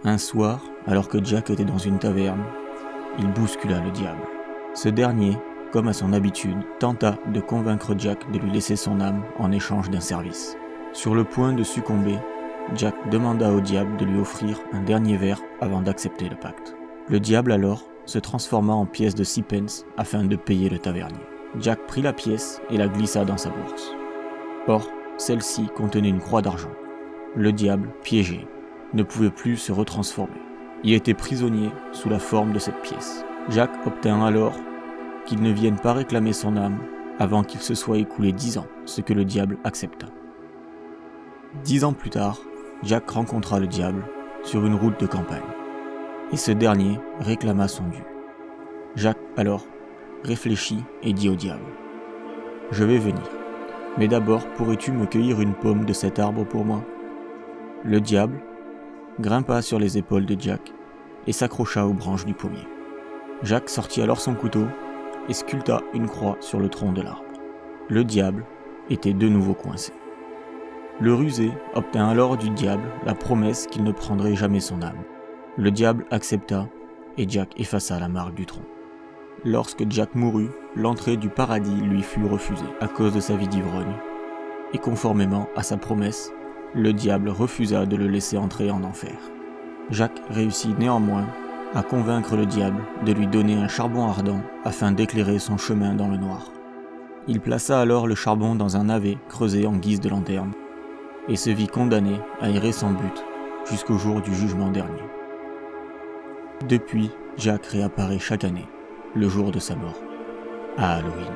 Un soir, alors que Jack était dans une taverne, il bouscula le diable. Ce dernier, comme à son habitude, tenta de convaincre Jack de lui laisser son âme en échange d'un service. Sur le point de succomber, Jack demanda au diable de lui offrir un dernier verre avant d'accepter le pacte. Le diable alors se transforma en pièce de 6 pence afin de payer le tavernier. Jack prit la pièce et la glissa dans sa bourse. Or, celle-ci contenait une croix d'argent. Le diable, piégé, ne pouvait plus se retransformer. Il était prisonnier sous la forme de cette pièce. Jack obtint alors qu'il ne vienne pas réclamer son âme avant qu'il se soit écoulé 10 ans, ce que le diable accepta. 10 ans plus tard, Jack rencontra le diable sur une route de campagne, et ce dernier réclama son dû. Jack alors réfléchit et dit au diable : « Je vais venir, mais d'abord pourrais-tu me cueillir une pomme de cet arbre pour moi ?» Le diable grimpa sur les épaules de Jack et s'accrocha aux branches du pommier. Jack sortit alors son couteau et sculpta une croix sur le tronc de l'arbre. Le diable était de nouveau coincé. Le rusé obtint alors du diable la promesse qu'il ne prendrait jamais son âme. Le diable accepta et Jack effaça la marque du tronc. Lorsque Jack mourut, l'entrée du paradis lui fut refusée à cause de sa vie d'ivrogne, et conformément à sa promesse, le diable refusa de le laisser entrer en enfer. Jack réussit néanmoins à convaincre le diable de lui donner un charbon ardent afin d'éclairer son chemin dans le noir. Il plaça alors le charbon dans un navet creusé en guise de lanterne et se vit condamné à errer sans but jusqu'au jour du jugement dernier. Depuis, Jack réapparaît chaque année, le jour de sa mort, à Halloween.